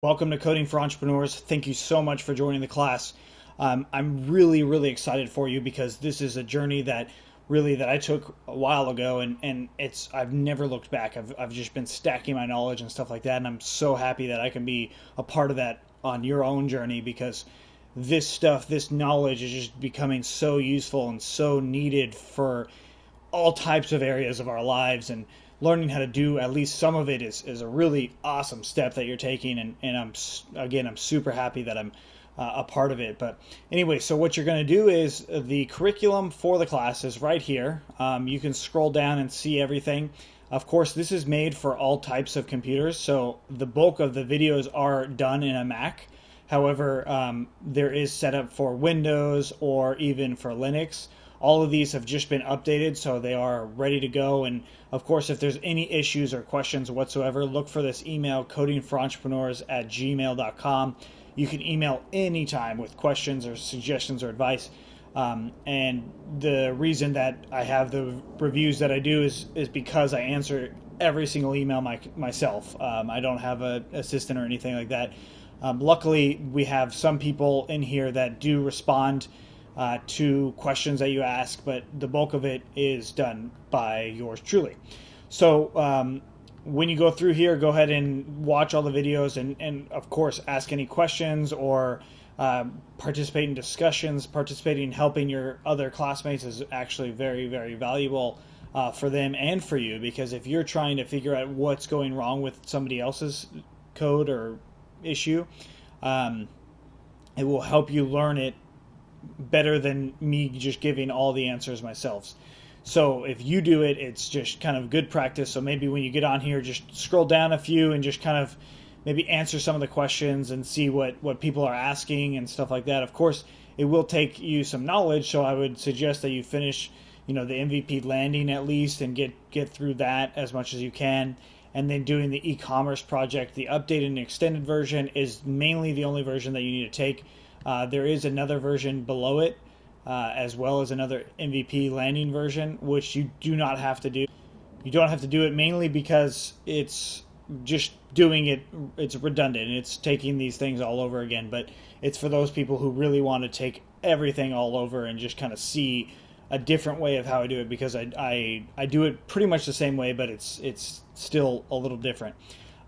Welcome to Coding for Entrepreneurs. Thank you so much for joining the class. I'm really excited for you because this is a journey that I took a while ago, and I've never looked back. I've just been stacking my knowledge and stuff like that, and I'm so happy that I can be a part of that on your own journey because this knowledge is just becoming so useful and so needed for all types of areas of our lives, and learning how to do at least some of it is a really awesome step that you're taking, and I'm super happy that I'm a part of it. But anyway, so what you're going to do is the curriculum for the class is right here. You can scroll down and see everything. Of course, this is made for all types of computers, so the bulk of the videos are done in a Mac. However, there is setup for Windows or even for Linux. All of these have just been updated, so they are ready to go. And of course, if there's any issues or questions whatsoever, look for this email, codingforentrepreneurs@gmail.com. You can email anytime with questions or suggestions or advice. And the reason that I have the reviews that I do is because I answer every single email myself. I don't have an assistant or anything like that. Luckily, we have some people in here that do respond to questions that you ask, but the bulk of it is done by yours truly. So when you go through here, go ahead and watch all the videos, and of course ask any questions or participate in discussions. Participating in helping your other classmates is actually very valuable for them and for you, because if you're trying to figure out what's going wrong with somebody else's code or issue, it will help you learn it better than me just giving all the answers myself. So if you do it, it's just kind of good practice. So maybe when you get on here, just scroll down a few and just kind of maybe answer some of the questions and see what people are asking and stuff like that. Of course, it will take you some knowledge, so I would suggest that you finish, the MVP landing at least, and get through that as much as you can. And then doing the e-commerce project, the updated and extended version is mainly the only version that you need to take. There is another version below it, as well as another MVP landing version, which you do not have to do. You don't have to do it mainly because it's just doing it, it's redundant, and it's taking these things all over again. But it's for those people who really want to take everything all over and just kind of see a different way of how I do it, because I do it pretty much the same way, but it's still a little different.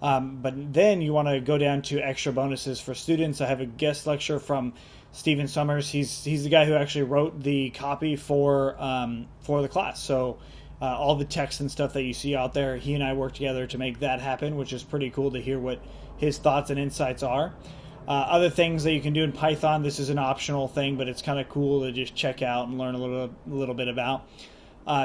But then you want to go down to extra bonuses for students. I have a guest lecture from Stephen Summers. He's the guy who actually wrote the copy for the class. So all the text and stuff that you see out there, he and I worked together to make that happen, which is pretty cool to hear what his thoughts and insights are. Other things that you can do in Python, this is an optional thing, but it's kind of cool to just check out and learn a little bit about.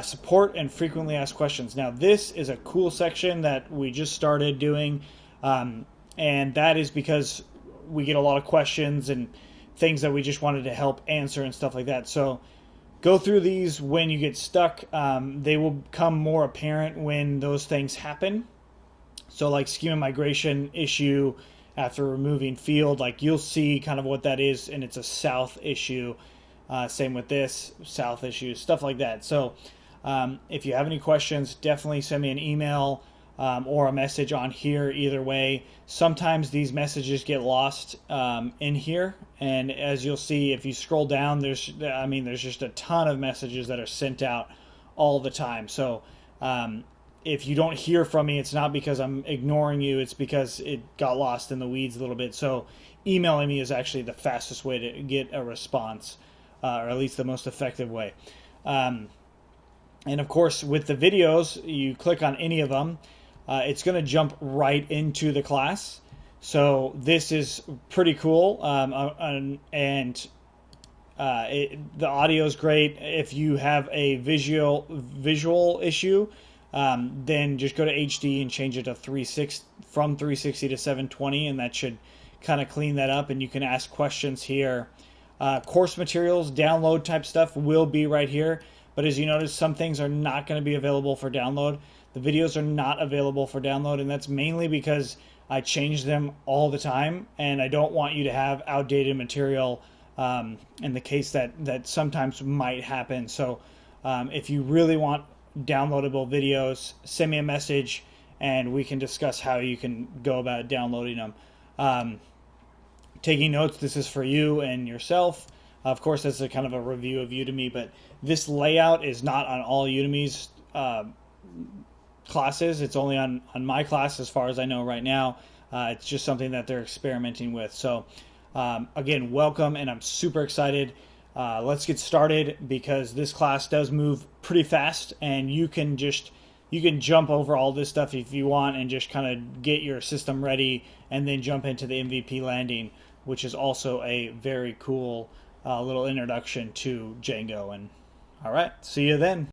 Support and frequently asked questions. Now, this is a cool section that we just started doing, and that is because we get a lot of questions and things that we just wanted to help answer and stuff like that. So go through these when you get stuck. They will become more apparent when those things happen. So like schema migration issue after removing field, like you'll see kind of what that is, and it's a south issue. Same with this, south issue, stuff like that. So if you have any questions, definitely send me an email or a message on here. Either way, sometimes these messages get lost in here, and as you'll see, if you scroll down, there's just a ton of messages that are sent out all the time. So if you don't hear from me, it's not because I'm ignoring you, it's because it got lost in the weeds a little bit. So emailing me is actually the fastest way to get a response, or at least the most effective way. And of course, with the videos, you click on any of them, it's going to jump right into the class. So this is pretty cool, and the audio is great. If you have a visual issue, then just go to HD and change it to from 360 to 720, and that should kind of clean that up. And you can ask questions here. Course materials, download type stuff will be right here. But as you notice, some things are not going to be available for download. The videos are not available for download, and that's mainly because I change them all the time, and I don't want you to have outdated material in the case that sometimes might happen. So if you really want downloadable videos, send me a message, and we can discuss how you can go about downloading them. taking notes, this is for you and yourself. Of course, that's a kind of a review of Udemy, but this layout is not on all Udemy's classes. It's only on my class as far as I know right now. It's just something that they're experimenting with. So again, welcome, and I'm super excited. Let's get started, because this class does move pretty fast, and you can jump over all this stuff if you want and just kind of get your system ready and then jump into the MVP landing, which is also a very cool little introduction to Django. And all right, see you then.